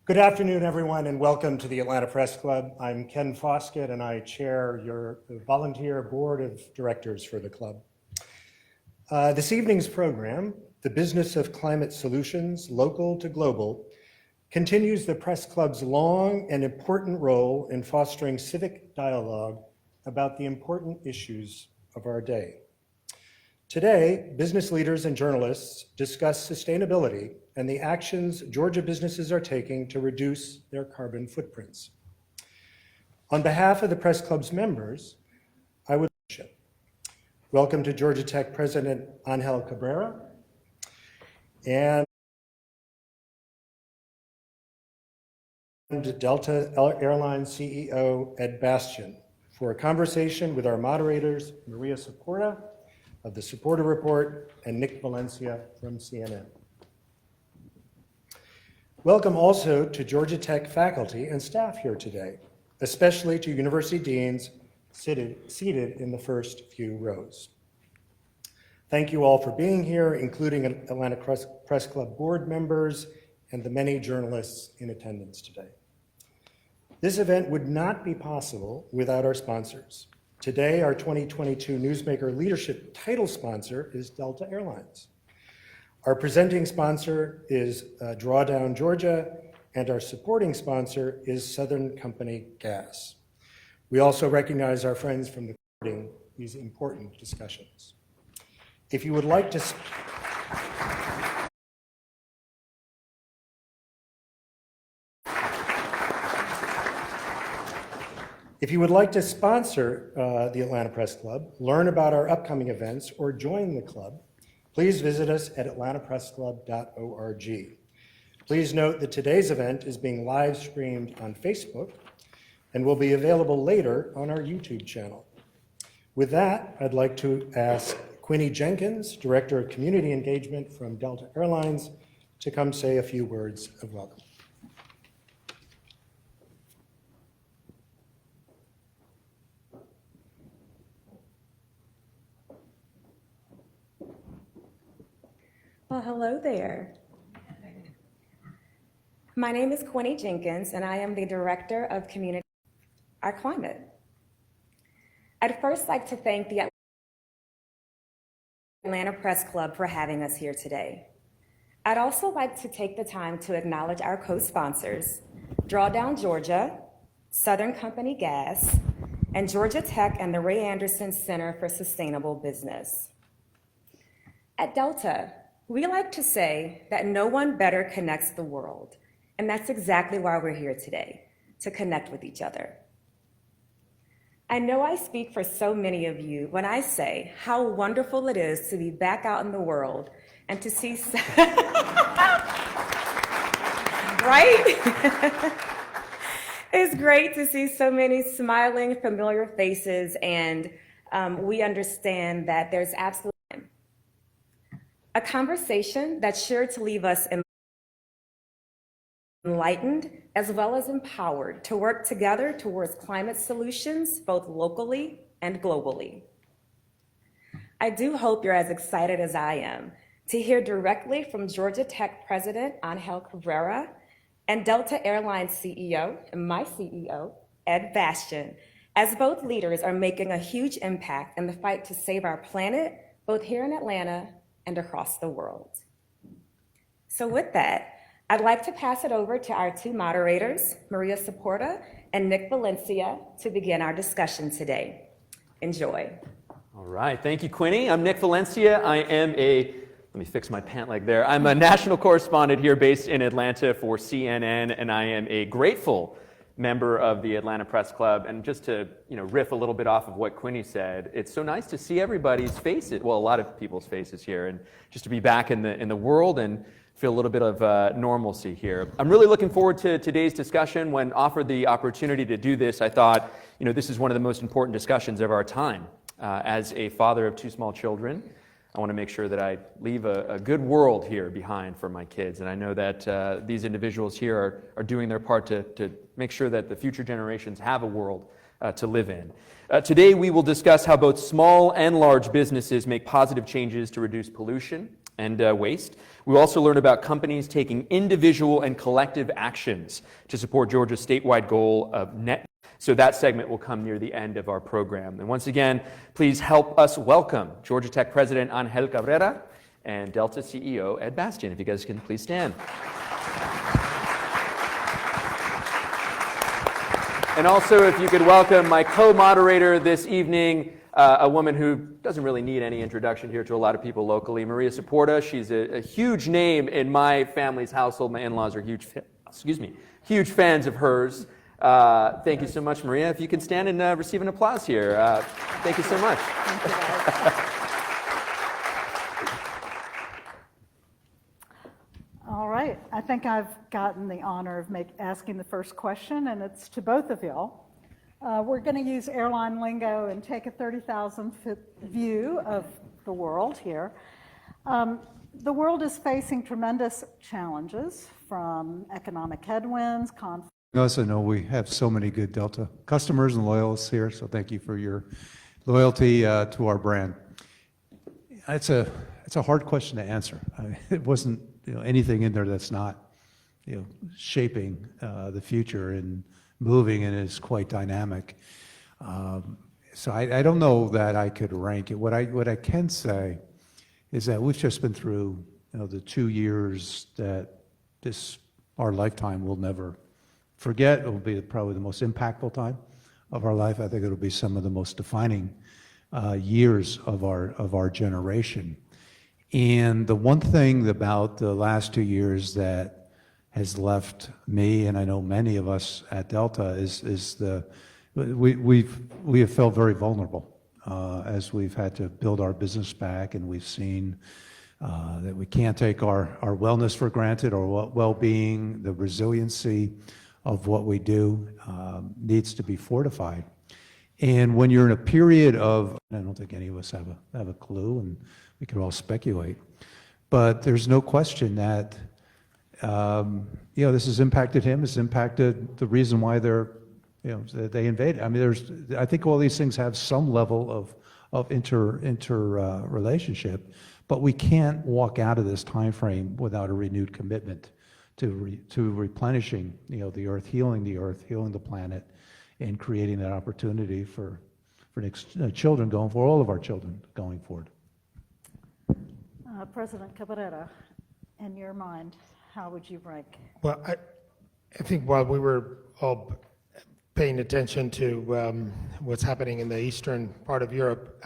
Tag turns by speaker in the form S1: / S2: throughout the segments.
S1: Good afternoon, everyone, and welcome to the Atlanta Press Club. I'm Ken Foskett, and I chair your volunteer board of directors for the club. This evening's program, The Business of Climate Solutions, Local to Global, continues the Press Club's long and important role in fostering civic dialogue about the important issues of our day. Today, business leaders and journalists discuss sustainability and the actions Georgia businesses are taking to reduce their carbon footprints. On behalf of the Press Club's members, I would welcome to Georgia Tech President Ángel Cabrera and Delta Airlines CEO Ed Bastian for a conversation with our moderators, Maria Saporta of the Saporta Report and Nick Valencia from CNN. Welcome also to Georgia Tech faculty and staff here today, especially to university deans seated in the first few rows. Thank you all for being here, including Atlanta Press Club board members and the many journalists in attendance today. This event would not be possible without our sponsors. Today, our 2022 Newsmaker Leadership title sponsor is Delta Airlines. Our presenting sponsor is Drawdown Georgia, and our supporting sponsor is Southern Company Gas. We also recognize our friends from the recording these important discussions. If you would like to sponsor the Atlanta Press Club, learn about our upcoming events, or join the club, please visit us at atlantapressclub.org. Please note that today's event is being live streamed on Facebook and will be available later on our YouTube channel. With that, I'd like to ask Quinny Jenkins, Director of Community Engagement from Delta Airlines, to come say a few words of welcome.
S2: Well, hello there. My name is Quinny Jenkins, and I am the Director of Community Our Climate. I'd first like to thank the Atlanta Press Club for having us here today. I'd also like to take the time to acknowledge our co-sponsors, Drawdown Georgia, Southern Company Gas, and Georgia Tech and the Ray Anderson Center for Sustainable Business. At Delta, we like to say that no one better connects the world, and that's exactly why we're here today, to connect with each other. I know I speak for so many of you when I say how wonderful it is to be back out in the world and to see, right? It's great to see so many smiling, familiar faces, and we understand that there's absolutely a conversation that's sure to leave us enlightened as well as empowered to work together towards climate solutions, both locally and globally. I do hope you're as excited as I am to hear directly from Georgia Tech President Ángel Cabrera and Delta Airlines CEO, and my CEO, Ed Bastian, as both leaders are making a huge impact in the fight to save our planet, both here in Atlanta and across the world. So with that, I'd like to pass it over to our two moderators, Maria Saporta and Nick Valencia, to begin our discussion today. Enjoy.
S3: All right, thank you, Quinny. I'm Nick Valencia. I am let me fix my pant leg there. I'm a national correspondent here based in Atlanta for CNN, and I am a grateful member of the Atlanta Press Club. And just to riff a little bit off of what Quinny said, it's so nice to see everybody's faces, well, a lot of people's faces here, and just to be back in the world and feel a little bit of normalcy here. I'm really looking forward to today's discussion. When offered the opportunity to do this, I thought, this is one of the most important discussions of our time. As a father of two small children, I want to make sure that I leave a good world here behind for my kids. And I know that these individuals here are doing their part to make sure that the future generations have a world to live in. Today we will discuss how both small and large businesses make positive changes to reduce pollution and waste. We'll also learn about companies taking individual and collective actions to support Georgia's statewide goal of net. So that segment will come near the end of our program. And once again, please help us welcome Georgia Tech President Ángel Cabrera and Delta CEO Ed Bastian. If you guys can please stand. And also, if you could welcome my co-moderator this evening, a woman who doesn't really need any introduction here to a lot of people locally, Maria Saporta. She's a huge name in my family's household. My in-laws are huge fans of hers. Thank you so much, Maria. If you can stand and receive an applause here. Thank you so much.
S4: Thank you, guys. All right, I think I've gotten the honor of asking the first question, and it's to both of y'all. We're going to use airline lingo and take a 30,000-foot view of the world here. The world is facing tremendous challenges from economic headwinds, conflict.
S5: I know we have so many good Delta customers and loyalists here, so thank you for your loyalty to our brand. It's a hard question to answer. It wasn't anything in there that's not shaping the future and moving, and is quite dynamic. So I don't know that I could rank it. What I can say is that we've just been through the 2 years that our lifetime will never forget. It will be probably the most impactful time of our life. I think it'll be some of the most defining years of our generation. And the one thing about the last 2 years that has left me, and I know many of us at Delta, is we have felt very vulnerable as we've had to build our business back, and we've seen that we can't take our wellness for granted, or well-being. The resiliency of what we do needs to be fortified. And when you're in a period of, I don't think any of us have a clue, and we could all speculate, but there's no question that this has impacted him. It's impacted the reason why they invaded. I mean, I think all these things have some level of relationship, but we can't walk out of this time frame without a renewed commitment to replenishing the earth, healing the planet, and creating that opportunity for next children going forward, all of our children going forward.
S4: President Cabrera, in your mind, how would you rank?
S6: Well, I think while we were all paying attention to what's happening in the eastern part of Europe,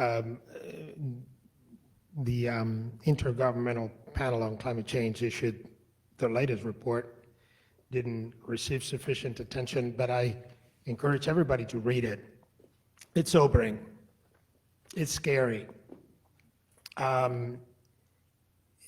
S6: the Intergovernmental Panel on Climate Change issued their latest report. Didn't receive sufficient attention, but I encourage everybody to read it. It's sobering. It's scary.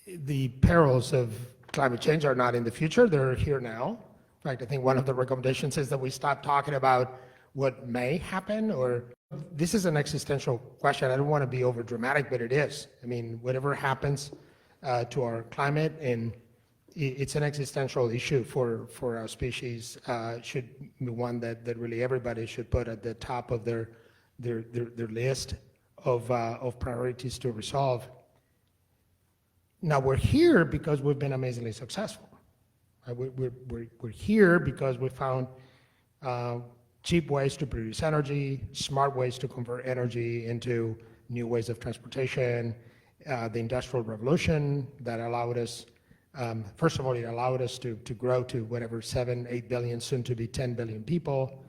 S6: The perils of climate change are not in the future, they're here now. In fact, I think one of the recommendations is that we stop talking about what may happen, or this is an existential question. I don't want to be over dramatic, but it is. I mean, whatever happens to our climate, and it's an existential issue for our species, should be one that really everybody should put at the top of their list of priorities to resolve. Now, we're here because we've been amazingly successful. We're here because we found cheap ways to produce energy, smart ways to convert energy into new ways of transportation, the Industrial Revolution that allowed us, first of all, it allowed us to grow to whatever, 7, 8 billion, soon to be 10 billion people,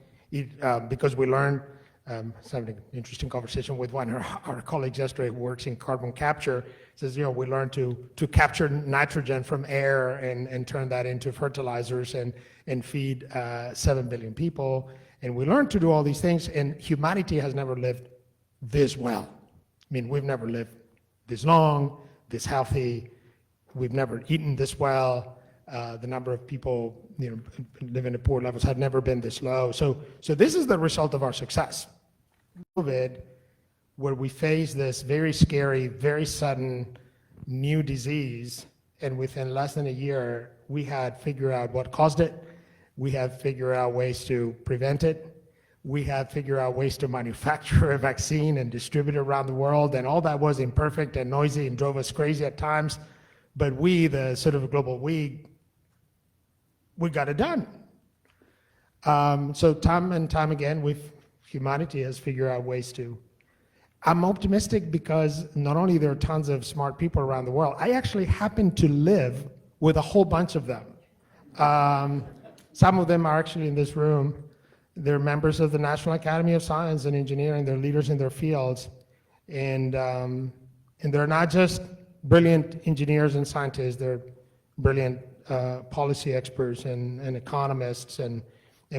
S6: because we learned, I was having an interesting conversation with one of our colleagues yesterday who works in carbon capture. Says, we learned to capture nitrogen from air and turn that into fertilizers and feed 7 billion people. And we learned to do all these things, and humanity has never lived this well. I mean, we've never lived this long, this healthy. We've never eaten this well. The number of people living at poor levels had never been this low. So this is the result of our success. COVID, where we face this very scary, very sudden new disease, and within less than a year, we had figured out what caused it. We had figured out ways to prevent it. We had figured out ways to manufacture a vaccine and distribute it around the world, and all that was imperfect and noisy and drove us crazy at times. But we, the sort of global we got it done. So time and time again, humanity has figured out ways to. I'm optimistic because not only there are tons of smart people around the world, I actually happen to live with a whole bunch of them. Some of them are actually in this room. They're members of the National Academy of Science and Engineering. They're leaders in their fields. And they're not just brilliant engineers and scientists, they're brilliant policy experts and economists, and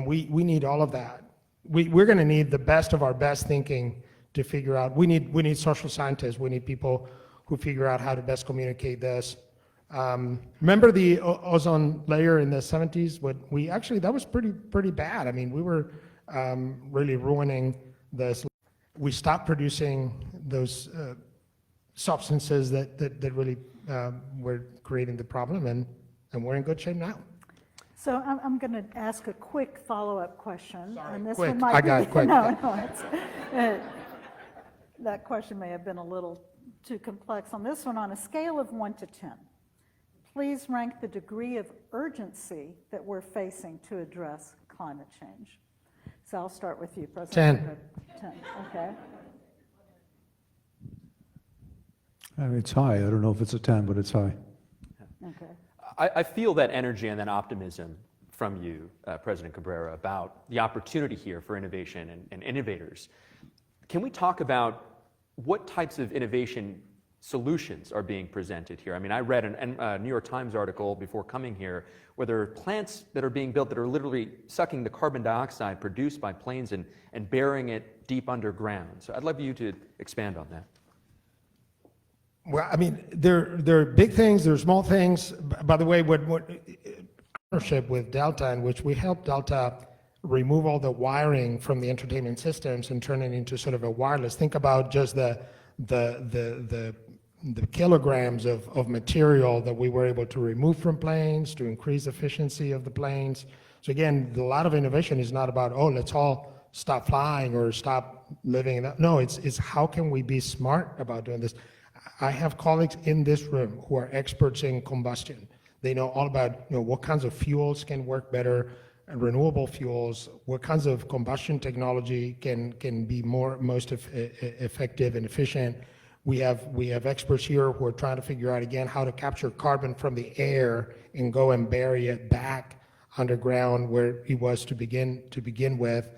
S6: we need all of that. We're going to need the best of our best thinking to figure out. We need social scientists. We need people who figure out how to best communicate this. Remember the ozone layer in the 70s? That was pretty bad. I mean, we were really ruining this. We stopped producing those substances that really were creating the problem, and we're in good shape now.
S4: So I'm going to ask a quick follow-up question.
S6: Sorry,
S4: and this
S6: quick.
S4: one might
S6: I got it, quick.
S4: That question may have been a little too complex. On this one, on a scale of 1 to 10, please rank the degree of urgency that we're facing to address climate change. So I'll start with you, President. 10. Okay.
S5: I mean, it's high. I don't know if it's a 10, but it's high.
S4: Okay.
S3: I feel that energy and that optimism from you, President Cabrera, about the opportunity here for innovation and innovators. Can we talk about what types of innovation solutions are being presented here? I mean, I read a New York Times article before coming here where there are plants that are being built that are literally sucking the carbon dioxide produced by planes and burying it deep underground. So I'd love you to expand on that.
S6: Well, I mean, there are big things, there are small things. By the way, what partnership with Delta, in which we helped Delta remove all the wiring from the entertainment systems and turn it into sort of a wireless. Think about just the kilograms of material that we were able to remove from planes to increase efficiency of the planes. So again, a lot of innovation is not about, oh, let's all stop flying or stop living in that. No, it's how can we be smart about doing this? I have colleagues in this room who are experts in combustion. They know all about what kinds of fuels can work better, renewable fuels, what kinds of combustion technology can be most effective and efficient. We have experts here who are trying to figure out again how to capture carbon from the air and go and bury it back underground where it was to begin with.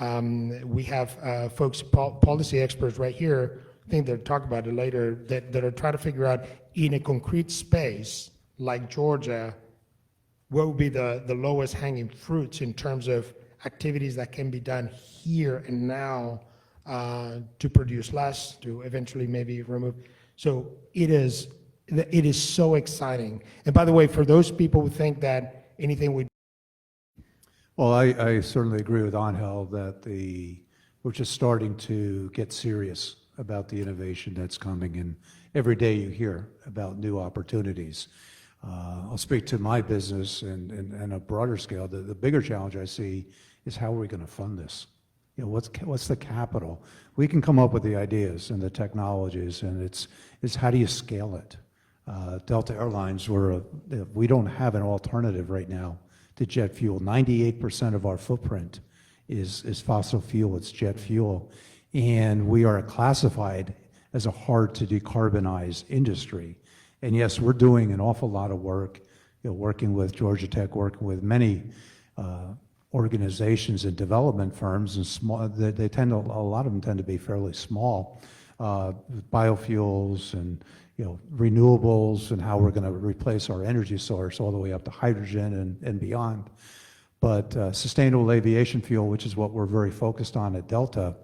S6: We have folks, policy experts right here, I think they'll talk about it later, that are trying to figure out in a concrete space like Georgia, what would be the lowest hanging fruits in terms of activities that can be done here and now to produce less, to eventually maybe remove. So it is so exciting. And by the way, for those people who think that anything we
S5: Well, I certainly agree with Ángel that we're just starting to get serious about the innovation that's coming, and every day you hear about new opportunities. I'll speak to my business and a broader scale. The bigger challenge I see is how are we going to fund this? What's the capital? We can come up with the ideas and the technologies, and it's how do you scale it? Delta Airlines, we don't have an alternative right now to jet fuel. 98% of our footprint is fossil fuel, it's jet fuel. And we are classified as a hard to decarbonize industry. And yes, we're doing an awful lot of work, working with Georgia Tech, working with many organizations and development firms, and small. A lot of them tend to be fairly small, biofuels and renewables, and how we're going to replace our energy source all the way up to hydrogen and beyond. But sustainable aviation fuel, which is what we're very focused on at Delta,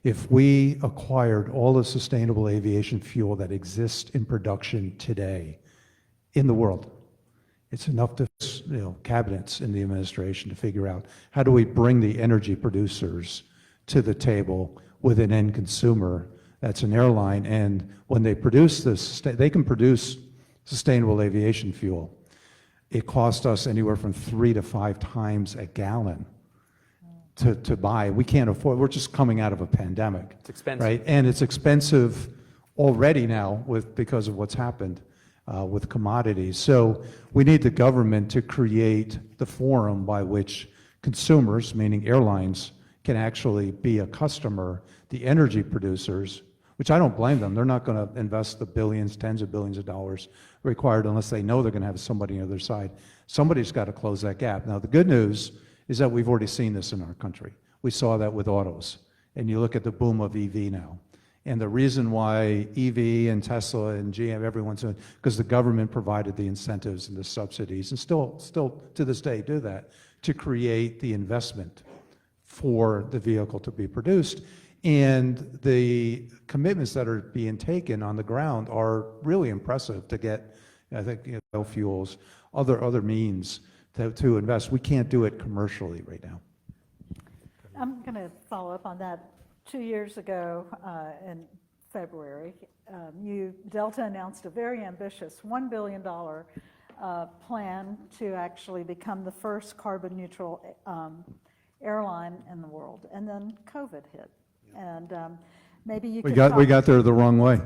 S5: if we acquired all the sustainable aviation fuel that exists in production today in the world, it's enough to cabinets in the administration to figure out how do we bring the energy producers to the table with an end consumer that's an airline, and when they produce this, they can produce sustainable aviation fuel. It costs us anywhere from 3 to 5 times a gallon to buy. We can't afford. We're just coming out of a pandemic.
S3: It's expensive,
S5: right? And it's expensive already now because of what's happened. with commodities. So we need the government to create the forum by which consumers, meaning airlines, can actually be a customer. The energy producers, which I don't blame them, they're not going to invest the billions, tens of billions of dollars required unless they know they're going to have somebody on the other side. Somebody's got to close that gap. Now, the good news is that we've already seen this in our country. We saw that with autos. And you look at the boom of EV now. And the reason why EV and Tesla and GM, everyone's doing, because the government provided the incentives and the subsidies, and still to this day do that, to create the investment for the vehicle to be produced. And the commitments that are being taken on the ground are really impressive to get, I think, fuels, other means to invest. We can't do it commercially right now.
S4: I'm going to follow up on that. 2 years ago, in February, Delta announced a very ambitious $1 billion plan to actually become the first carbon neutral airline in the world. And then COVID hit. And maybe you could
S5: We got there the wrong way.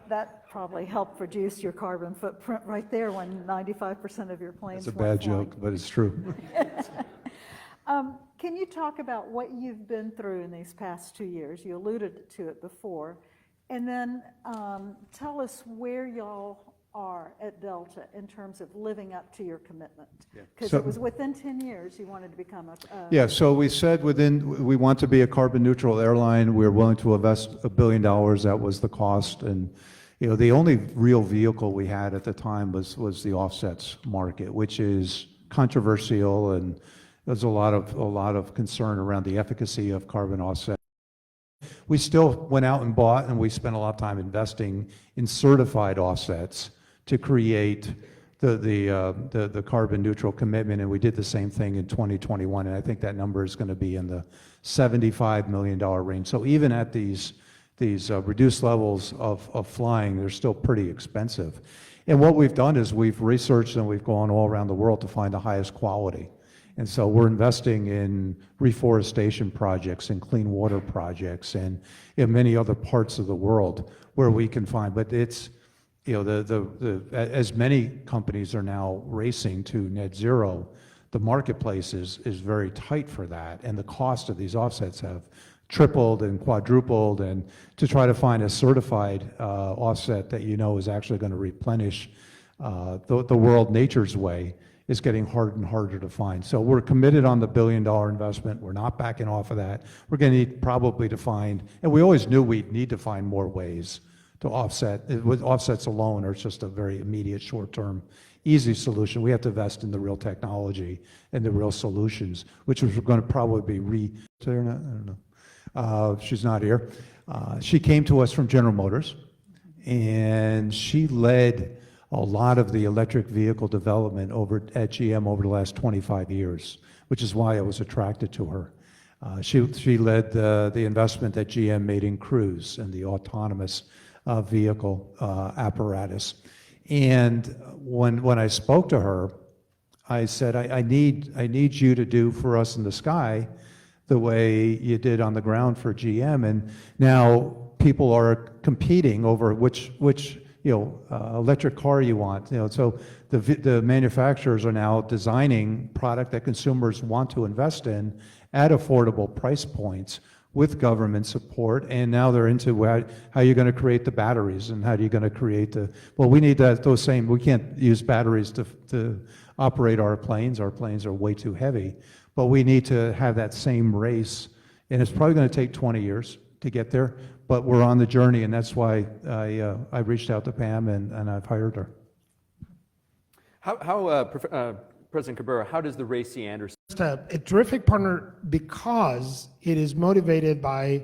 S4: That probably helped reduce your carbon footprint right there when 95% of your planes
S5: It's a
S4: weren't
S5: bad
S4: flying.
S5: joke, but it's true.
S4: Can you talk about what you've been through in these past 2 years? You alluded to it before. And then tell us where y'all are at Delta in terms of living up to your commitment. Because
S5: So-
S4: it was within 10 years you wanted to become a...
S5: Yeah, so we said we want to be a carbon neutral airline. We're willing to invest $1 billion. That was the cost. And the only real vehicle we had at the time was the offsets market, which is controversial, and there's a lot of concern around the efficacy of carbon offset. We still went out and bought, and we spent a lot of time investing in certified offsets to create the carbon neutral commitment, and we did the same thing in 2021, and I think that number is going to be in the $75 million range. So even at these reduced levels of flying, they're still pretty expensive. And what we've done is we've researched and we've gone all around the world to find the highest quality. And so we're investing in reforestation projects and clean water projects and in many other parts of the world where we can find, but it's, as many companies are now racing to net zero, the marketplace is very tight for that, and the cost of these offsets have tripled and quadrupled, and to try to find a certified offset that is actually going to replenish the world nature's way is getting harder and harder to find. So we're committed on the $1 billion investment. We're not backing off of that. We're going to need probably to find, and we always knew we'd need to find more ways to offset. With offsets alone are just a very immediate, short-term, easy solution. We have to invest in the real technology and the real solutions, which was going to probably be I don't know. She's not here. She came to us from General Motors, and she led a lot of the electric vehicle development over at GM over the last 25 years, which is why I was attracted to her. She led the investment that GM made in Cruise and the autonomous vehicle apparatus. And when I spoke to her, I said, I need you to do for us in the sky the way you did on the ground for GM. And now people are competing over which electric car you want. So the manufacturers are now designing product that consumers want to invest in at affordable price points with government support, and now they're into how you're going to create the batteries and how are you going to create we need we can't use batteries to operate our planes. Our planes are way too heavy, but we need to have that same race, and it's probably going to take 20 years to get there, but we're on the journey, and that's why I reached out to Pam and I've hired her.
S3: President Cabrera, how does the Ray C. Anderson?
S6: A terrific partner because it is motivated by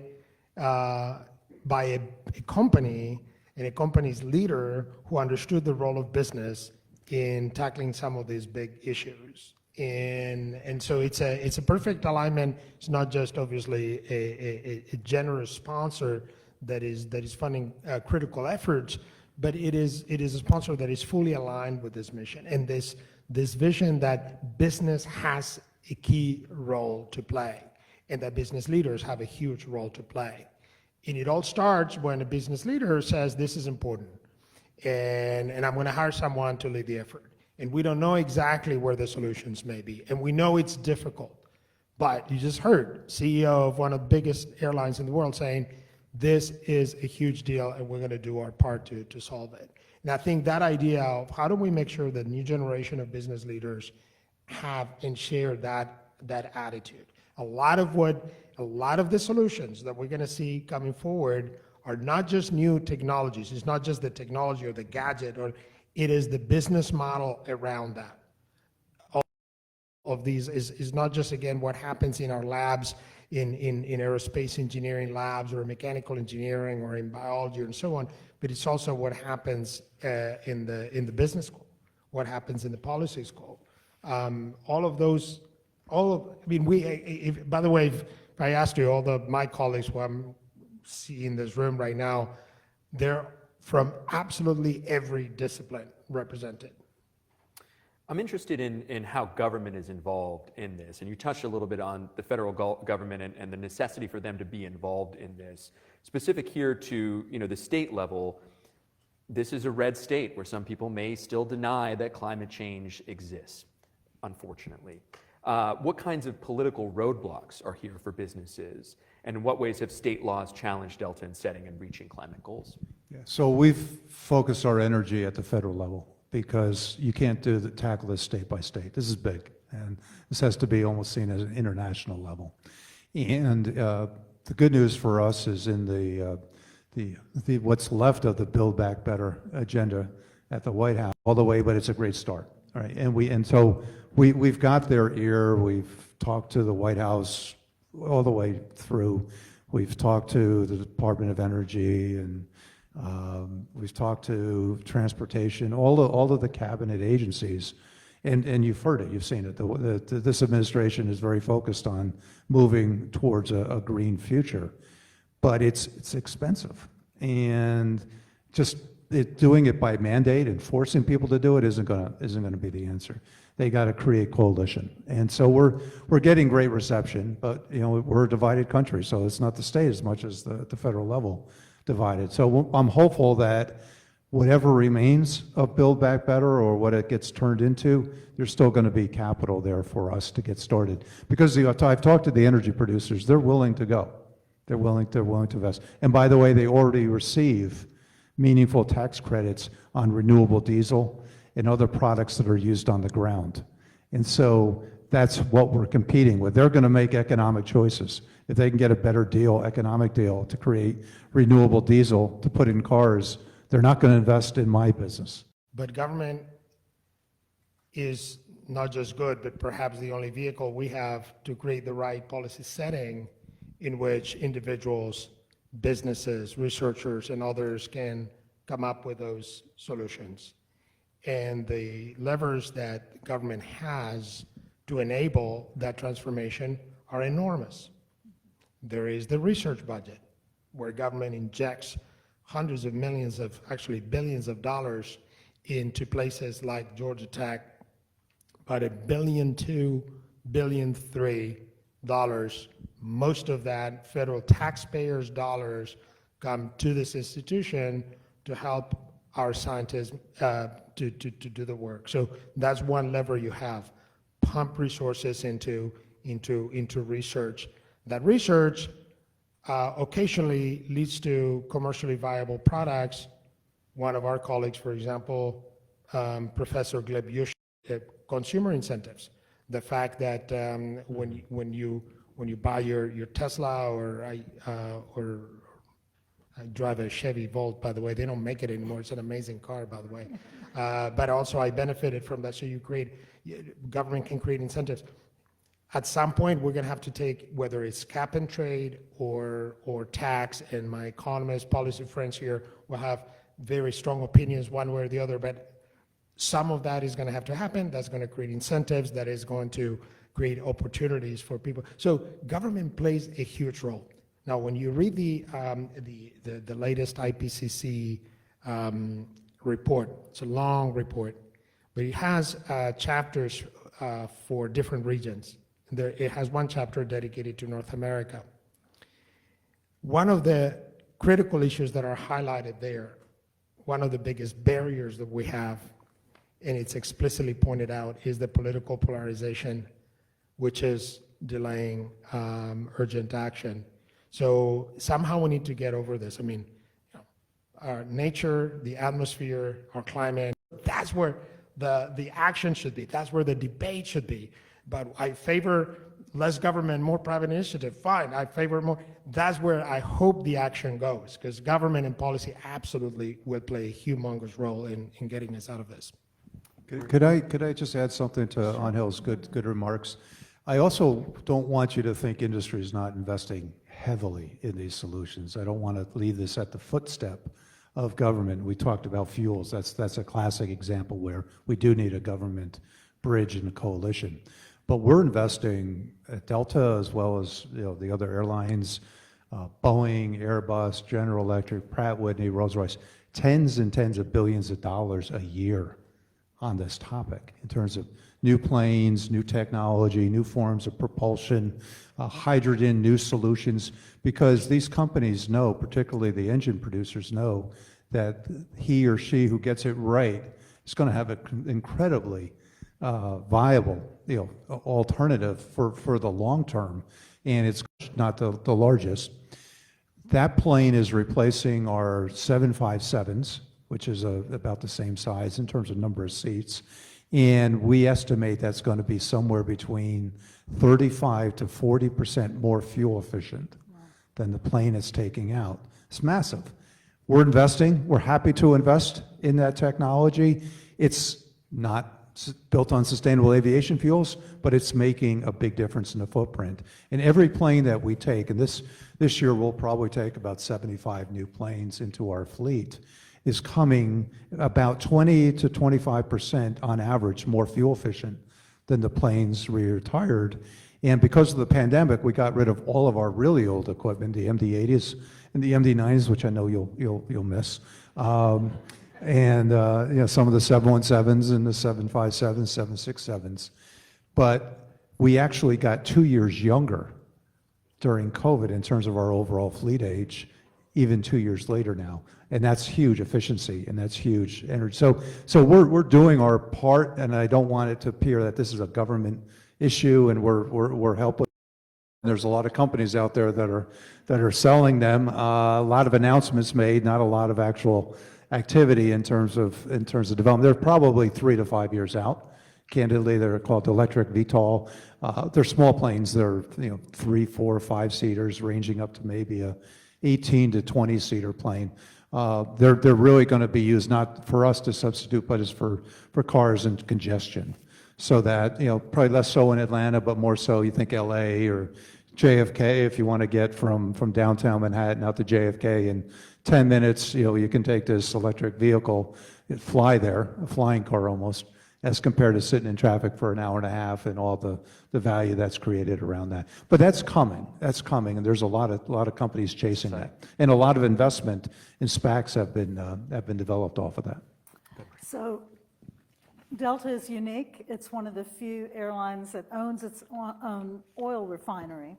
S6: a company and a company's leader who understood the role of business in tackling some of these big issues. And so it's a perfect alignment. It's not just obviously a generous sponsor that is funding critical efforts, but it is a sponsor that is fully aligned with this mission and this vision that business has a key role to play and that business leaders have a huge role to play And it all starts when a business leader says, this is important, and I'm going to hire someone to lead the effort. And we don't know exactly where the solutions may be, and we know it's difficult. But you just heard CEO of one of the biggest airlines in the world saying, this is a huge deal, and we're going to do our part to solve it. And I think that idea of how do we make sure that new generation of business leaders have and share that attitude. A lot of the solutions that we're going to see coming forward are not just new technologies. It's not just the technology or the gadget, or it is the business model around that. All of these is not just, again, what happens in our labs, in aerospace engineering labs or mechanical engineering or in biology and so on, but it's also what happens in the business school, what happens in the policy school. By the way, if I asked you, my colleagues who I'm seeing in this room right now, they're from absolutely every discipline represented.
S3: I'm interested in how government is involved in this, and you touched a little bit on the federal government and the necessity for them to be involved in this. Specific here to the state level, this is a red state where some people may still deny that climate change exists, unfortunately. What kinds of political roadblocks are here for businesses, and in what ways have state laws challenged Delta in setting and reaching climate goals?
S5: Yeah, so we've focused our energy at the federal level because you can't tackle this state by state. This is big, and this has to be almost seen as an international level. And the good news for us is in the what's left of the Build Back Better agenda at the White House, all the way, but it's a great start. All right, and so we've got their ear. We've talked to the White House all the way through. We've talked to the Department of Energy, and we've talked to transportation, all of the cabinet agencies, and you've heard it, you've seen it. This administration is very focused on moving towards a green future, but it's expensive, and just doing it by mandate and forcing people to do it isn't going to be the answer. They got to create coalition, and so we're getting great reception, but we're a divided country, so it's not the state as much as the federal level divided. So I'm hopeful that whatever remains of Build Back Better or what it gets turned into, there's still going to be capital there for us to get started. Because I've talked to the energy producers, they're willing to go. They're willing to invest. And by the way, they already receive meaningful tax credits on renewable diesel and other products that are used on the ground. And so that's what we're competing with. They're going to make economic choices. If they can get a better deal, economic deal, to create renewable diesel to put in cars, they're not going to invest in my business.
S6: But government is not just good, but perhaps the only vehicle we have to create the right policy setting in which individuals, businesses, researchers, and others can come up with those solutions. And the levers that government has to enable that transformation are enormous. There is the research budget, where government injects hundreds of millions of, actually billions of dollars into places like Georgia Tech, about $1.2 billion, $1.3 billion. Most of that federal taxpayers' dollars come to this institution to help our scientists to do the work. So that's one lever you have. Pump resources into research. That research occasionally leads to commercially viable products. One of our colleagues, for example, Professor Gleb Yush, consumer incentives. The fact that when you buy your Tesla, or I drive a Chevy Volt, by the way. They don't make it anymore. It's an amazing car, by the way. But also I benefited from that. So government can create incentives. At some point, we're going to have to take, whether it's cap and trade or tax, and my economist, policy friends here will have very strong opinions one way or the other, but some of that is going to have to happen. That's going to create incentives. That is going to create opportunities for people. So government plays a huge role. Now, when you read the latest IPCC report, it's a long report, but it has chapters for different regions. It has one chapter dedicated to North America. One of the critical issues that are highlighted there, one of the biggest barriers that we have, and it's explicitly pointed out, is the political polarization, which is delaying urgent action. So somehow we need to get over this. I mean, our nature, the atmosphere, our climate, that's where the action should be. That's where the debate should be. But I favor less government, more private initiative. Fine, I favor more. That's where I hope the action goes, because government and policy absolutely will play a humongous role in getting us out of this.
S5: Could I just add something to Angel's good remarks? I also don't want you to think industry is not investing heavily in these solutions. I don't want to leave this at the footstep of government. We talked about fuels. That's a classic example where we do need a government bridge and a coalition. But we're investing at Delta as well as the other airlines, Boeing, Airbus, General Electric, Pratt Whitney, Rolls-Royce, tens and tens of billions of dollars a year on this topic in terms of new planes, new technology, new forms of propulsion, hydrogen, new solutions, because these companies know, particularly the engine producers know, that he or she who gets it right is going to have an incredibly viable alternative for the long term, and it's not the largest. That plane is replacing our 757s, which is about the same size in terms of number of seats. And we estimate that's going to be somewhere between 35 to 40% more fuel efficient than the plane is taking out. It's massive. We're investing. We're happy to invest in that technology. It's not built on sustainable aviation fuels, but it's making a big difference in the footprint. And every plane that we take, and this year we'll probably take about 75 new planes into our fleet, is coming about 20 to 25% on average more fuel efficient than the planes we retired. And because of the pandemic, we got rid of all of our really old equipment, the MD-80s and the MD-90s, which I know you'll miss, and some of the 717s and the 757s, 767s. But we actually got 2 years younger during COVID in terms of our overall fleet age, even 2 years later now. And that's huge efficiency, and that's huge energy. So we're doing our part, and I don't want it to appear that this is a government issue and we're helpless. There's a lot of companies out there that are selling them. A lot of announcements made, not a lot of actual activity in terms of development. They're probably 3 to 5 years out. Candidly, they're called electric VTOL. They're small planes. They're 3, 4, 5 seaters, ranging up to maybe a 18 to 20 seater plane. They're really going to be used not for us to substitute, but as for cars and congestion. So that, probably less so in Atlanta, but more so you think LA or JFK, if you want to get from downtown Manhattan out to JFK in 10 minutes, you can take this electric vehicle, fly there, a flying car almost, as compared to sitting in traffic for an hour and a half and all the value that's created around that. But that's coming, and there's a lot of companies chasing that. And a lot of investment in SPACs have been developed off of that.
S4: So Delta is unique. It's one of the few airlines that owns its own oil refinery.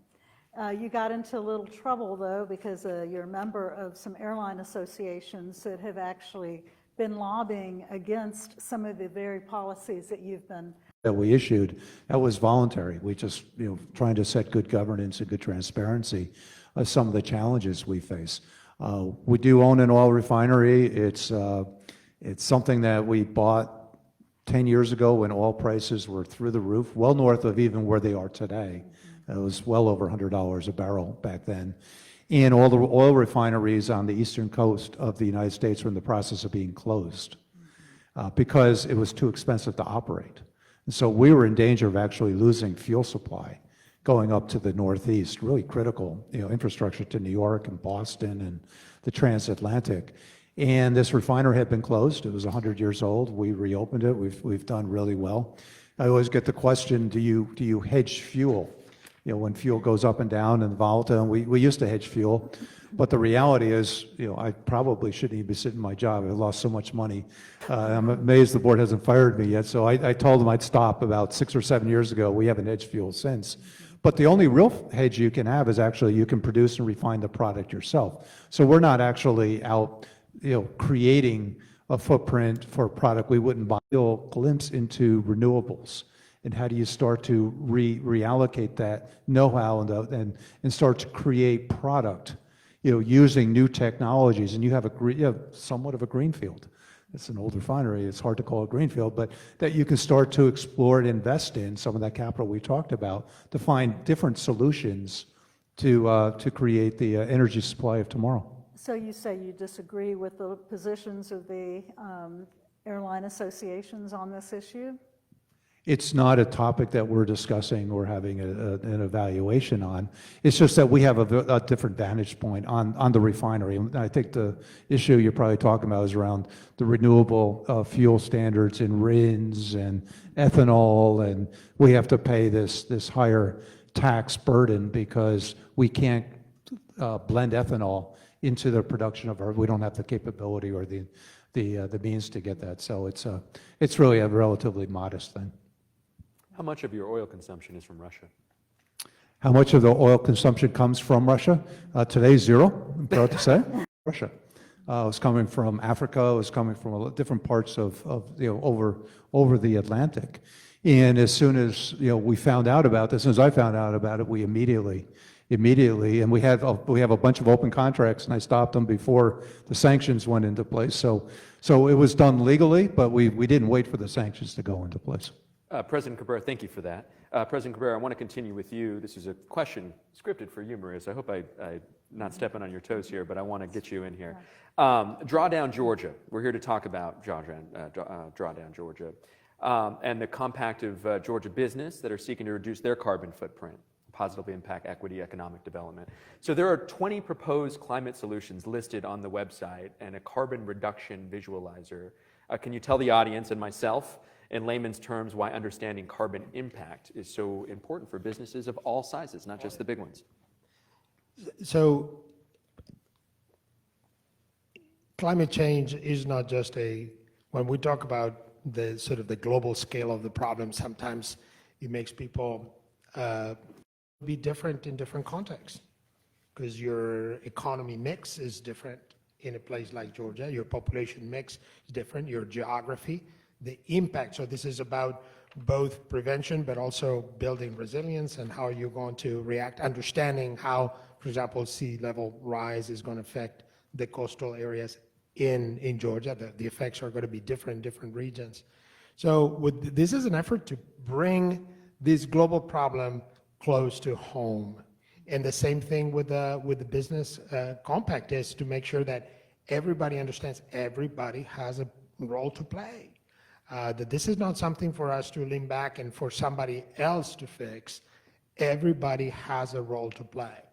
S4: You got into a little trouble, though, because you're a member of some airline associations that have actually been lobbying against some of the very policies that you've been.
S5: That we issued, that was voluntary. We just, trying to set good governance and good transparency of some of the challenges we face. We do own an oil refinery. It's something that we bought 10 years ago when oil prices were through the roof, well north of even where they are today. It was well over $100 a barrel back then. And all the oil refineries on the eastern coast of the United States were in the process of being closed because it was too expensive to operate. And so we were in danger of actually losing fuel supply going up to the Northeast, really critical infrastructure to New York and Boston and the transatlantic. And this refinery had been closed. It was 100 years old. We reopened it. We've done really well. I always get the question, do you hedge fuel? When fuel goes up and down and volatile, and we used to hedge fuel, but the reality is, I probably shouldn't even be sitting in my job. I lost so much money. I'm amazed the board hasn't fired me yet. So I told them I'd stop about 6 or 7 years ago. We haven't hedged fuel since. But the only real hedge you can have is actually you can produce and refine the product yourself. So we're not actually out, creating a footprint for a product we wouldn't buy. You'll glimpse into renewables. And how do you start to reallocate that know-how and start to create product, using new technologies? And you have somewhat of a greenfield. It's an old refinery. It's hard to call it greenfield, but that you can start to explore and invest in some of that capital we talked about to find different solutions to create the energy supply of tomorrow.
S4: So you say you disagree with the positions of the airline associations on this issue?
S5: It's not a topic that we're discussing or having an evaluation on. It's just that we have a different vantage point on the refinery. And I think the issue you're probably talking about is around the renewable fuel standards and RINs and ethanol, and we have to pay this higher tax burden because we can't blend ethanol into the production of we don't have the capability or the means to get that. So it's really a relatively modest thing.
S3: How much of your oil consumption is from Russia?
S5: How much of the oil consumption comes from Russia? Today, zero, I'm proud to say. Russia. It's coming from Africa, it was coming from different parts of over the Atlantic. And as soon as we found out about this, as soon as I found out about it, we immediately, and we have a bunch of open contracts, and I stopped them before the sanctions went into place. So it was done legally, but we didn't wait for the sanctions to go into place.
S3: President Cabrera, thank you for that. President Cabrera, I want to continue with you. This is a question scripted for you, Maria, so I hope I'm not stepping on your toes here, but I want to get you in here. Drawdown Georgia. We're here to talk about Drawdown Georgia and the compact of Georgia business that are seeking to reduce their carbon footprint, positively impact equity, economic development. So there are 20 proposed climate solutions listed on the website and a carbon reduction visualizer. Can you tell the audience and myself, in layman's terms, why understanding carbon impact is so important for businesses of all sizes, not just the big ones?
S6: So climate change is not just when we talk about the sort of the global scale of the problem, sometimes it makes people be different in different contexts, because your economy mix is different in a place like Georgia, your population mix is different, your geography, the impact. So this is about both prevention, but also building resilience and how you're going to react, understanding how, for example, sea level rise is going to affect the coastal areas in Georgia. The effects are going to be different in different regions. So this is an effort to bring this global problem close to home. And the same thing with the business compact is to make sure that everybody understands everybody has a role to play. That this is not something for us to lean back and for somebody else to fix. Everybody has a role to play.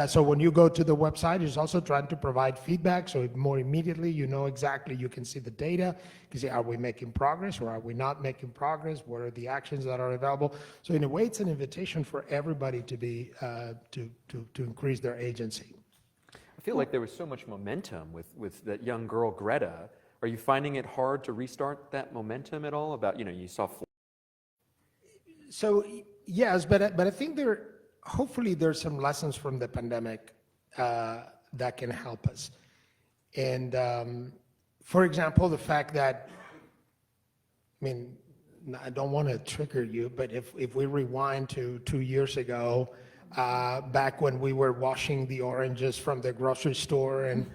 S6: So when you go to the website, it's also trying to provide feedback, so more immediately you know exactly, you can see the data, you can see, are we making progress or are we not making progress, what are the actions that are available. So in a way, it's an invitation for everybody to be to increase their agency.
S3: I feel like there was so much momentum with that young girl, Greta. Are you finding it hard to restart that momentum at all? About, you saw.
S6: So yes, but I think hopefully there's some lessons from the pandemic that can help us. And for example, the fact that, I don't want to trigger you, but if we rewind to 2 years ago, back when we were washing the oranges from the grocery store and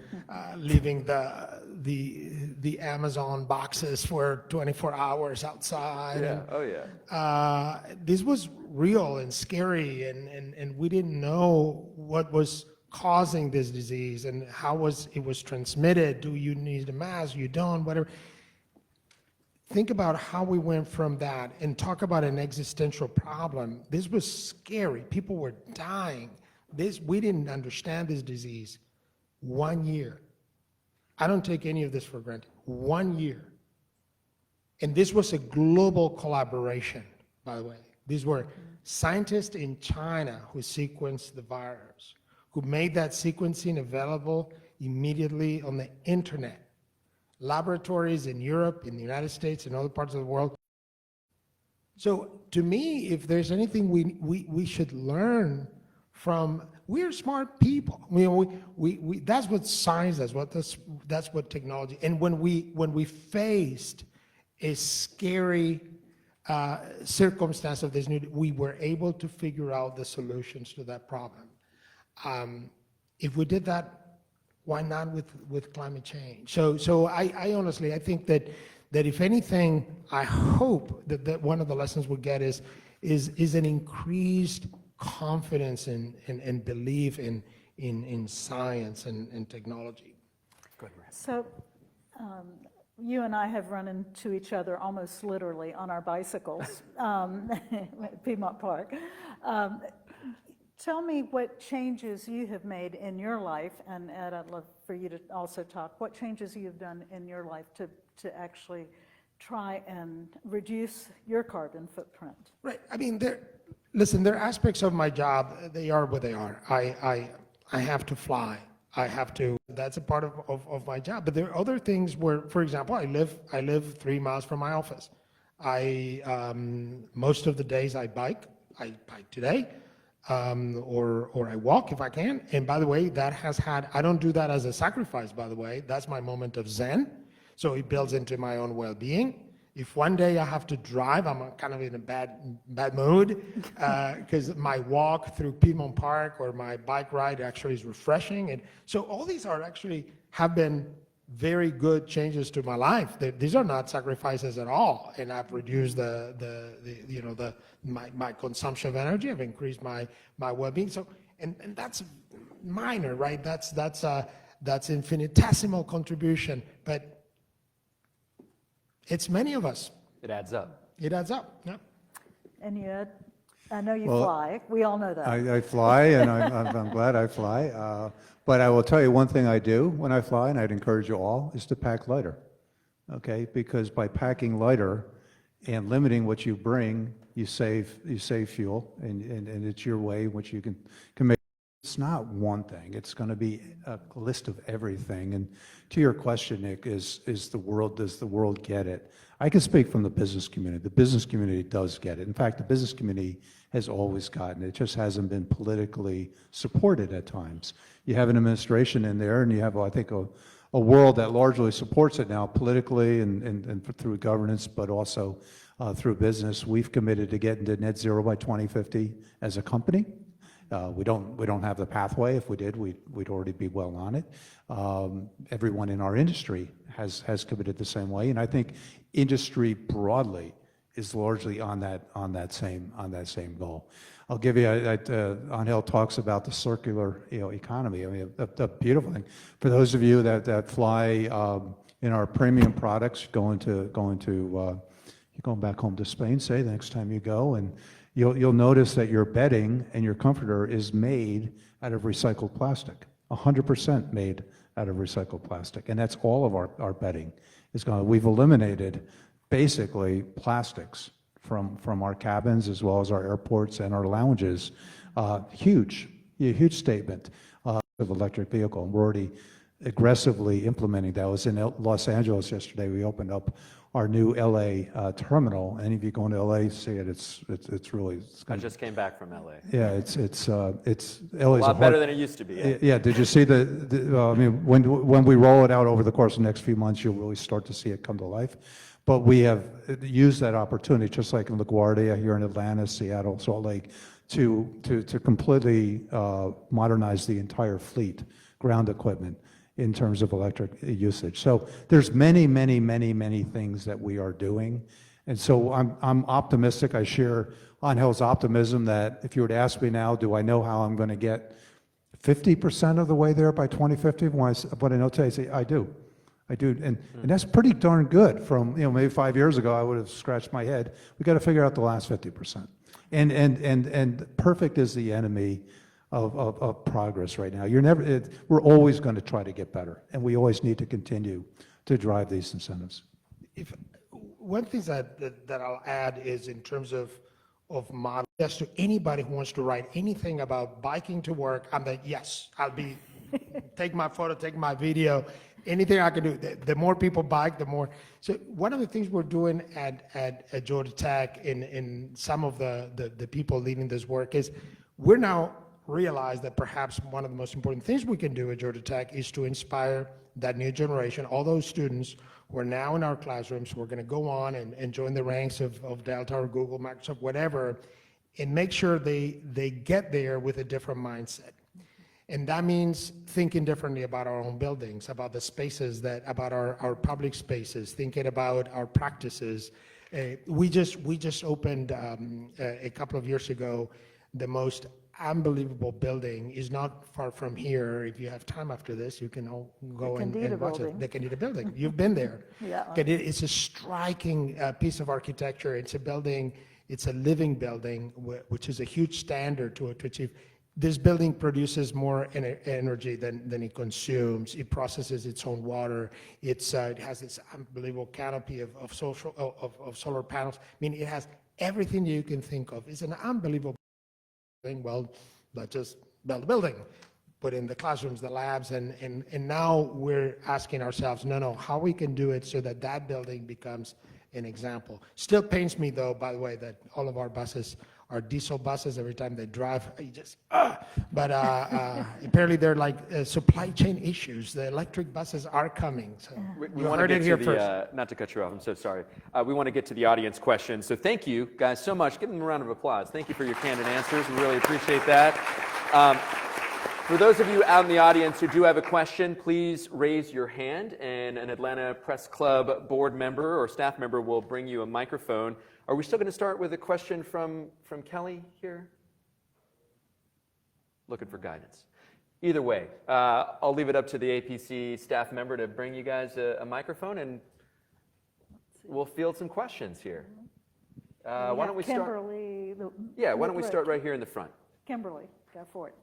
S6: leaving the Amazon boxes for 24 hours outside.
S3: Yeah. Oh yeah.
S6: This was real and scary, and we didn't know what was causing this disease and how it was transmitted. Do you need a mask? You don't, whatever. Think about how we went from that and talk about an existential problem. This was scary. People were dying. We didn't understand this disease. 1 year. I don't take any of this for granted. 1 year. And this was a global collaboration, by the way. These were scientists in China who sequenced the virus, who made that sequencing available immediately on the internet. Laboratories in Europe, in the United States, and other parts of the world So to me, if there's anything we should learn from, we're smart people. That's what science does. That's what technology. And when we faced a scary circumstance of this new, we were able to figure out the solutions to that problem. If we did that, why not with climate change? So I honestly, I think that if anything, I hope that one of the lessons we get is an increased confidence and belief in science and technology.
S4: So you and I have run into each other almost literally on our bicycles at Piedmont Park. Tell me what changes you have made in your life, and Ed, I'd love for you to also talk, what changes you've done in your life to actually try and reduce your carbon footprint.
S6: Right. I mean, listen, there are aspects of my job, they are what they are. I have to fly. That's a part of my job. But there are other things where, for example, I live 3 miles from my office. Most of the days I bike today, or I walk if I can. And by the way, I don't do that as a sacrifice, by the way. That's my moment of Zen. So it builds into my own well-being. If one day I have to drive, I'm kind of in a bad mood, because my walk through Piedmont Park or my bike ride actually is refreshing. And so all these have been very good changes to my life. These are not sacrifices at all. And I've reduced my consumption of energy. I've increased my well-being. So, and that's minor, right? That's infinitesimal contribution, but it's many of us.
S3: It adds up.
S6: It adds up, yeah.
S4: And you, Ed, I know you
S5: Well,
S4: fly. We all know that.
S5: I fly, and I'm glad I fly. But I will tell you one thing I do when I fly, and I'd encourage you all, is to pack lighter. Okay, because by packing lighter and limiting what you bring, you save fuel, and it's your way in which you can make. It's not one thing. It's going to be a list of everything. And to your question, Nick, does the world get it? I can speak from the business community. The business community does get it. In fact, the business community has always gotten it. It just hasn't been politically supported at times. You have an administration in there, and you have, I think, a world that largely supports it now politically and through governance, but also through business. We've committed to getting to net zero by 2050 as a company. We don't have the pathway. If we did, we'd already be well on it. Everyone in our industry has committed the same way, and I think industry broadly is largely on that same goal. I'll give you. Ángel talks about the circular economy. I mean, a beautiful thing for those of you that fly in our premium products, going back home to Spain, say the next time you go, and you'll notice that your bedding and your comforter is made out of recycled plastic, 100% made out of recycled plastic, and that's all of our bedding is gone. We've eliminated basically plastics from our cabins as well as our airports and our lounges. Huge statement of electric vehicle, and we're already aggressively implementing that. I was in Los Angeles yesterday. We opened up our new LA terminal. Any of you going to LA, see it. It's really.
S3: I just came back from LA.
S5: Yeah, it's LA's
S3: a lot better than it used to be.
S5: Yeah. Did you see I mean, when we roll it out over the course of the next few months, you'll really start to see it come to life. But we have used that opportunity, just like in LaGuardia here in Atlanta, Seattle, Salt Lake, to completely modernize the entire fleet, ground equipment, in terms of electric usage. So there's many things that we are doing. And so I'm optimistic. I share Angel's optimism that if you were to ask me now, do I know how I'm going to get 50% of the way there by 2050? What I know today, I say, I do. And that's pretty darn good. From maybe 5 years ago, I would have scratched my head. We got to figure out the last 50%. And perfect is the enemy of progress right now. We're always going to try to get better, and we always need to continue to drive these incentives.
S6: One thing that I'll add is in terms of model. Yes, to anybody who wants to write anything about biking to work, I'm like, yes, I'll be, take my photo, take my video. anything I can do. The more people bike, the more. So one of the things we're doing at Georgia Tech in some of the people leading this work is we're now realize that perhaps one of the most important things we can do at Georgia Tech is to inspire that new generation, all those students who are now in our classrooms, who are going to go on and join the ranks of Delta or Google, Microsoft, whatever, and make sure they get there with a different mindset. And that means thinking differently about our own buildings, about the spaces about our public spaces, thinking about our practices. We just opened a couple of years ago the most unbelievable building. Is not far from here. If you have time after this, you can all go and watch it. The Candida building. You've been there.
S4: Yeah.
S6: It's a striking piece of architecture. It's a building. It's a living building, which is a huge standard to achieve. This building produces more energy than it consumes. It processes its own water. It has this unbelievable canopy of solar panels. I mean, it has everything you can think of. It's an unbelievable thing. Well, let's just build a building, put in the classrooms, the labs, and now we're asking ourselves, no, how we can do it so that building becomes an example. Still pains me, though, by the way, that all of our buses are diesel buses. Every time they drive, you just, but apparently they're like supply chain issues. The electric buses are coming. So
S3: We want to get to the, not to cut you off, I'm so sorry. We want to get to the audience questions. So thank you guys so much. Give them a round of applause. Thank you for your candid answers. We really appreciate that. For those of you out in the audience who do have a question, please raise your hand and an Atlanta Press Club board member or staff member will bring you a microphone. Are we still going to start with a question from Kelly here? Looking for guidance. Either way, I'll leave it up to the APC staff member to bring you guys a microphone and we'll field some questions here. Why don't we start?
S4: Kimberly.
S3: Yeah, why don't we start right here in the front?
S4: Kimberly, go for it.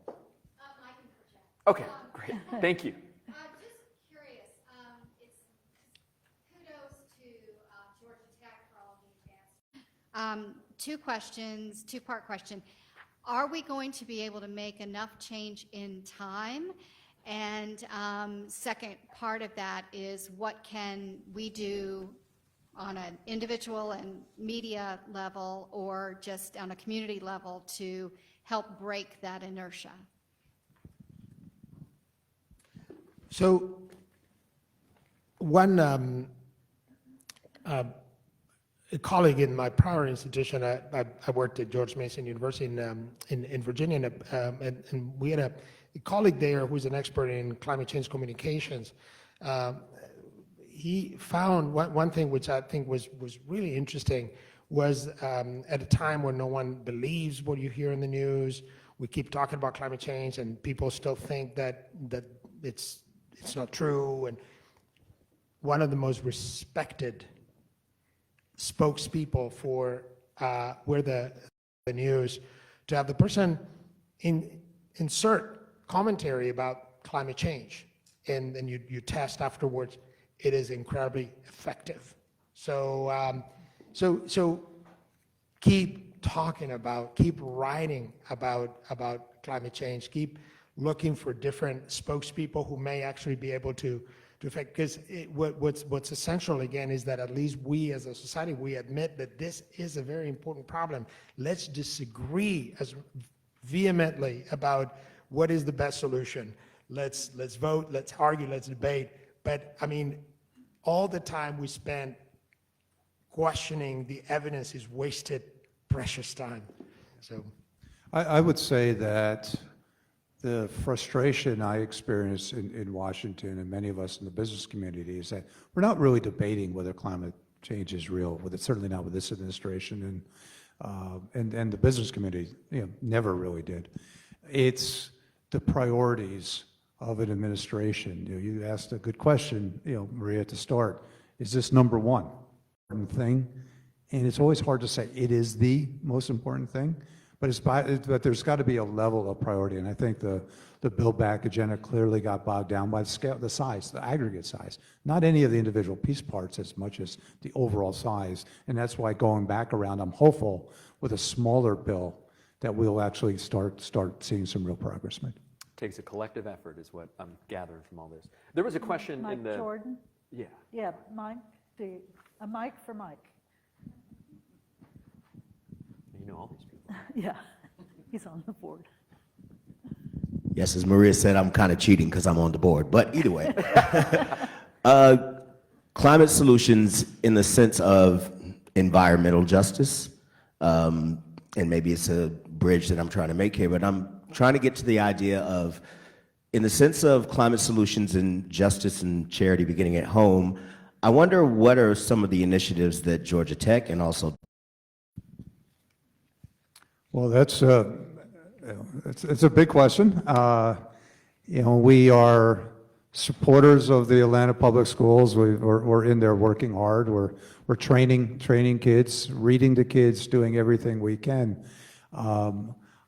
S3: Okay, great. Thank you.
S7: Just curious, it's kudos to Georgia Tech for all the advances. Two questions, two-part question. Are we going to be able to make enough change in time? And second part of that is what can we do on an individual and media level or just on a community level to help break that inertia?
S6: So one a colleague in my prior institution, I worked at George Mason University in Virginia, and we had a colleague there who's an expert in climate change communications. He found one thing which I think was really interesting was at a time when no one believes what you hear in the news, we keep talking about climate change and people still think that it's not true. And one of the most respected spokespeople for where the news, to have the person insert commentary about climate change, and then you test afterwards, it is incredibly effective. So keep talking about, keep writing about climate change, keep looking for different spokespeople who may actually be able to affect, because what's essential again is that at least we as a society, we admit that this is a very important problem. Let's disagree as vehemently about what is the best solution. Let's vote, let's argue, let's debate. But I mean, all the time we spend questioning the evidence is wasted, precious time. So
S5: I would say that the frustration I experience in Washington and many of us in the business community is that we're not really debating whether climate change is real, certainly not with this administration, and the business community never really did. It's the priorities of an administration. You asked a good question, Maria, at the start. Is this number one important thing? And it's always hard to say it is the most important thing. But there's got to be a level of priority, and I think the Build Back agenda clearly got bogged down by the scale, the size, the aggregate size, not any of the individual piece parts as much as the overall size, and that's why going back around, I'm hopeful with a smaller bill that we'll actually start seeing some real progress made.
S3: Takes a collective effort is what I'm gathering from all this. There was a question
S4: Mike
S3: in the...
S4: Jordan?
S3: Yeah.
S4: Yeah, Mike, a mic for Mike.
S3: You know all these people.
S4: Yeah, he's on the board.
S8: Yes, as Maria said, I'm kind of cheating because I'm on the board. But either way, climate solutions in the sense of environmental justice, and maybe it's a bridge that I'm trying to make here, but I'm trying to get to the idea of, in the sense of climate solutions and justice and charity beginning at home, I wonder what are some of the initiatives that Georgia Tech and also...
S5: Well, it's a big question. We are supporters of the Atlanta Public Schools. We're in there working hard. We're training kids, reading to kids, doing everything we can.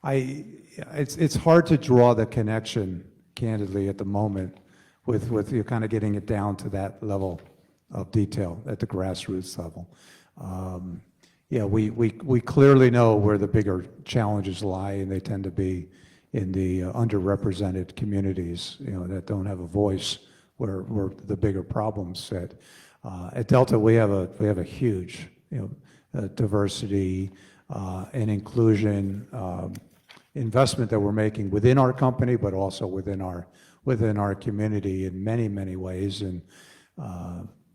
S5: It's hard to draw the connection, candidly, at the moment, with you kind of getting it down to that level of detail at the grassroots level. We clearly know where the bigger challenges lie, and they tend to be in the underrepresented communities, that don't have a voice, where the bigger problems sit. At Delta, we have a huge, diversity and inclusion investment that we're making within our company, but also within our community in many ways. And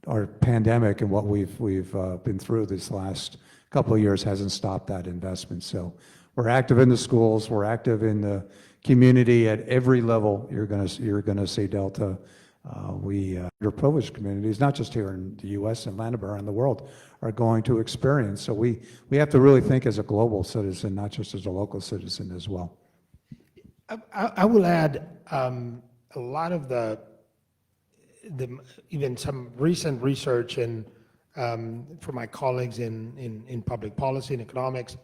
S5: our pandemic and what we've been through this last couple of years hasn't stopped that investment. So we're active in the schools, we're active in the community at every level. You're gonna see Delta. Underprivileged communities, not just here in the U.S. and Atlanta, but around the world, are going to experience. So we have to really think as a global citizen, not just as a local citizen as well.
S6: I will add a lot of the even some recent research for my colleagues in public policy and economics,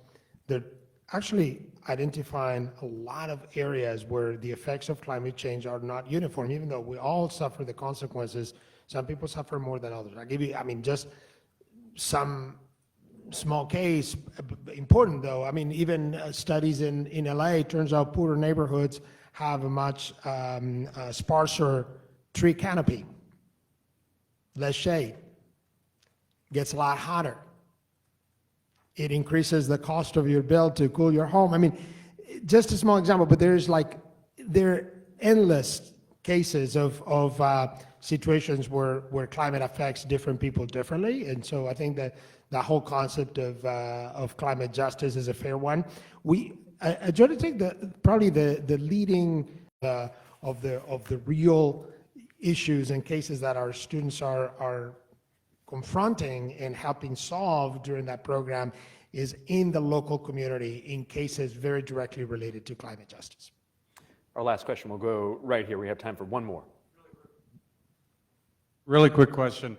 S6: they're actually identifying a lot of areas where the effects of climate change are not uniform, even though we all suffer the consequences. Some people suffer more than others. I'll give you, just some small case, important though. Even studies in LA, it turns out poorer neighborhoods have a much sparser tree canopy, less shade, gets a lot hotter. It increases the cost of your bill to cool your home. Just a small example, but there are endless cases of situations where climate affects different people differently. And so I think that the whole concept of climate justice is a fair one. I try to take probably the leading of the real issues and cases that our students are confronting and helping solve during that program is in the local community in cases very directly related to climate justice.
S3: Our last question will go right here. We have time for one more.
S9: Really quick question.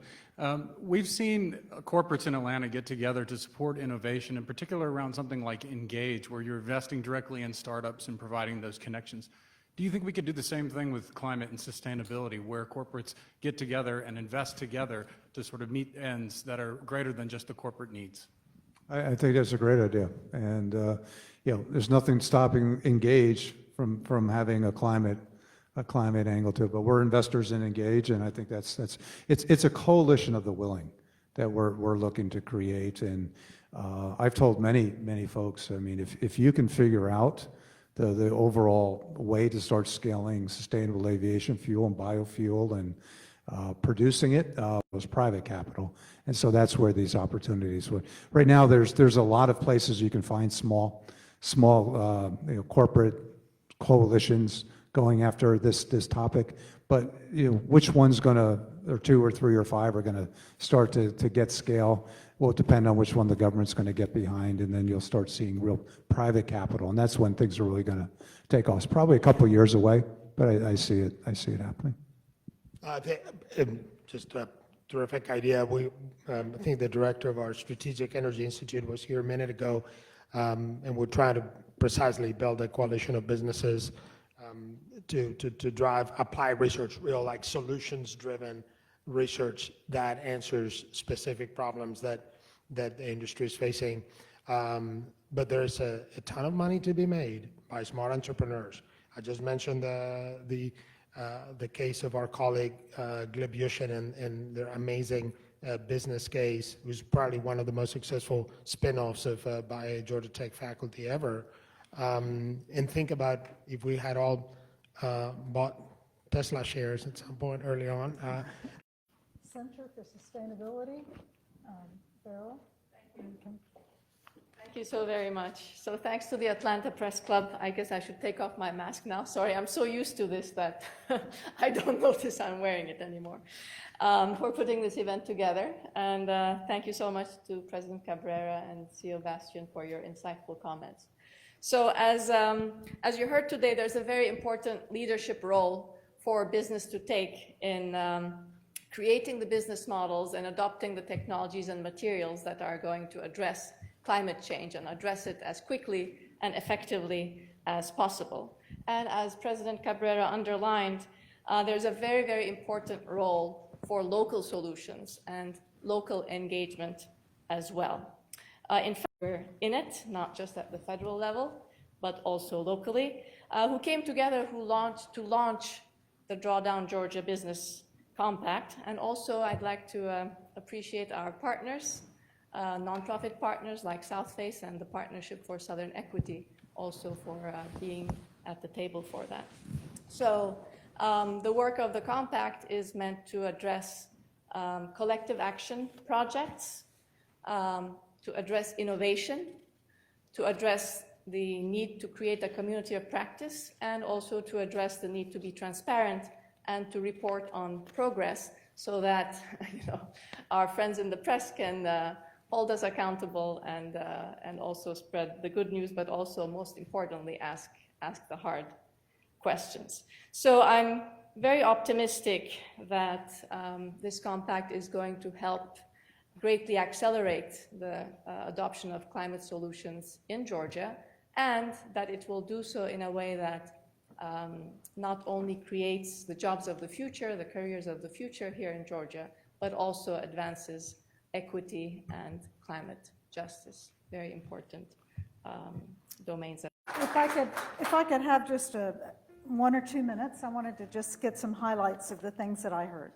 S9: We've seen corporates in Atlanta get together to support innovation, in particular around something like Engage, where you're investing directly in startups and providing those connections. Do you think we could do the same thing with climate and sustainability, where corporates get together and invest together to sort of meet ends that are greater than just the corporate needs?
S5: I think that's a great idea. And there's nothing stopping Engage from having a climate angle to it. But we're investors in Engage, and I think it's a coalition of the willing that we're looking to create. And I've told many folks, if you can figure out the overall way to start scaling sustainable aviation fuel and biofuel and producing it was private capital. And so that's where these opportunities would. Right now, there's a lot of places you can find small corporate coalitions going after this topic. But which one's gonna, or two or three or five, are gonna start to get scale will depend on which one the government's going to get behind, and then you'll start seeing real private capital, and that's when things are really going to take off. It's probably a couple of years away, but I see it happening.
S6: Just a terrific idea. I think the director of our Strategic Energy Institute was here a minute ago, and we're trying to precisely build a coalition of businesses to drive applied research, real solutions-driven research that answers specific problems that the industry is facing. But there's a ton of money to be made by smart entrepreneurs. I just mentioned the case of our colleague Gleb Yushin and their amazing business case, who's probably one of the most successful spin-offs of by a Georgia Tech faculty ever. And think about if we had all bought Tesla shares at some point early on.
S4: Center for Sustainability, Beryl.
S10: Thank you so very much. So thanks to the Atlanta Press Club. I guess I should take off my mask now. Sorry, I'm so used to this that I don't notice I'm wearing it anymore. For putting this event together. And thank you so much to President Cabrera and CEO Bastian for your insightful comments. So as you heard today, there's a very important leadership role for business to take in creating the business models and adopting the technologies and materials that are going to address climate change and address it as quickly and effectively as possible. And as President Cabrera underlined, there's a very, very important role for local solutions and local engagement as well. In fact, we're in it, not just at the federal level, but also locally, who came together to launch the Drawdown Georgia Business Compact. And also I'd like to appreciate our partners, nonprofit partners like Southface and the Partnership for Southern Equity also for being at the table for that. So the work of the compact is meant to address collective action projects, to address innovation, to address the need to create a community of practice, and also to address the need to be transparent and to report on progress so that our friends in the press can hold us accountable and also spread the good news, but also most importantly ask the hard questions. So I'm very optimistic that this compact is going to help greatly accelerate the adoption of climate solutions in Georgia, and that it will do so in a way that not only creates the jobs of the future, the careers of the future here in Georgia, but also advances equity and climate justice, very important domains.
S4: If I could have just 1 or 2 minutes, I wanted to just get some highlights of the things that I heard.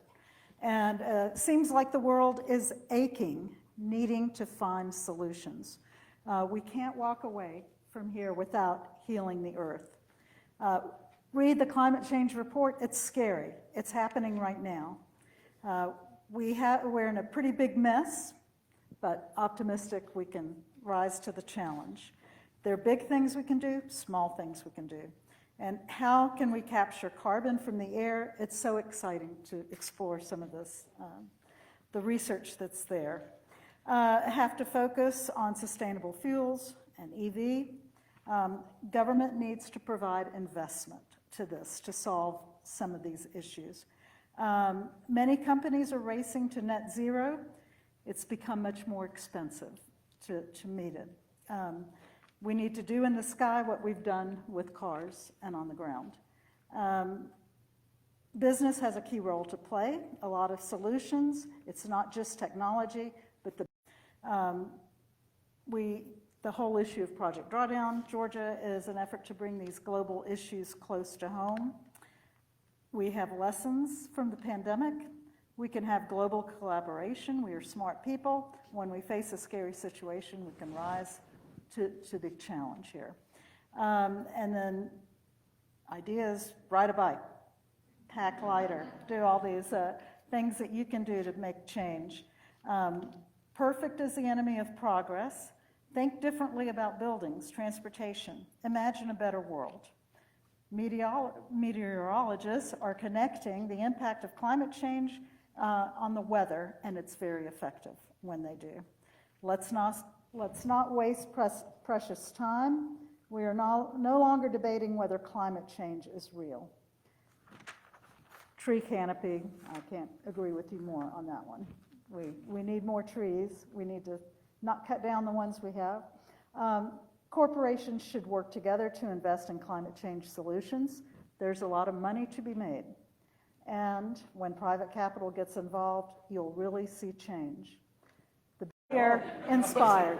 S4: And it seems like the world is aching, needing to find solutions. We can't walk away from here without healing the earth. Read the climate change report. It's scary. It's happening right now. We're in a pretty big mess, but optimistic we can rise to the challenge. There are big things we can do, small things we can do. And how can we capture carbon from the air? It's so exciting to explore some of this, the research that's there. Have to focus on sustainable fuels and EV. Government needs to provide investment to this to solve some of these issues. Many companies are racing to net zero. It's become much more expensive to meet it. We need to do in the sky what we've done with cars and on the ground. Business has a key role to play, a lot of solutions. It's not just technology, but the whole issue of Project Drawdown Georgia is an effort to bring these global issues close to home. We have lessons from the pandemic. We can have global collaboration. We are smart people. When we face a scary situation, we can rise to the challenge here. And then ideas, ride a bike, pack lighter, do all these things that you can do to make change. Perfect is the enemy of progress. Think differently about buildings, transportation. Imagine a better world. Meteorologists are connecting the impact of climate change on the weather, and it's very effective when they do. Let's not waste precious time. We are no longer debating whether climate change is real. Tree canopy, I can't agree with you more on that one. We need more trees. We need to not cut down the ones we have. Corporations should work together to invest in climate change solutions. There's a lot of money to be made. And when private capital gets involved, you'll really see change. They're inspired.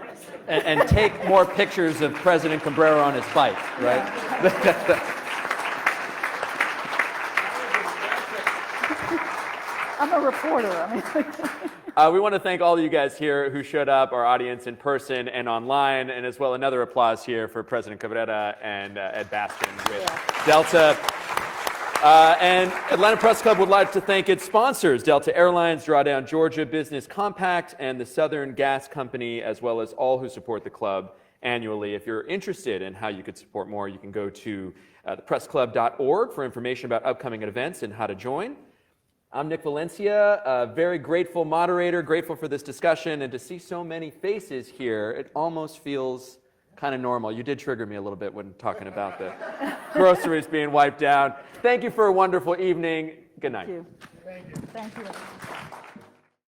S3: And take more pictures of President Cabrera on his bike, right?
S4: reporter. I mean,
S3: We want to thank all of you guys here who showed up, our audience in person and online, and as well another applause here for President Cabrera and Ed Bastian with Delta. And Atlanta Press Club would like to thank its sponsors, Delta Airlines, Drawdown Georgia Business Compact, and the Southern Gas Company, as well as all who support the club annually. If you're interested in how you could support more, you can go to thepressclub.org for information about upcoming events and how to join. I'm Nick Valencia, a very grateful moderator, grateful for this discussion, and to see so many faces here, it almost feels kind of normal. You did trigger me a little bit when talking about the groceries being wiped down. Thank you for a wonderful evening. Good night.
S4: thank you. Thank you.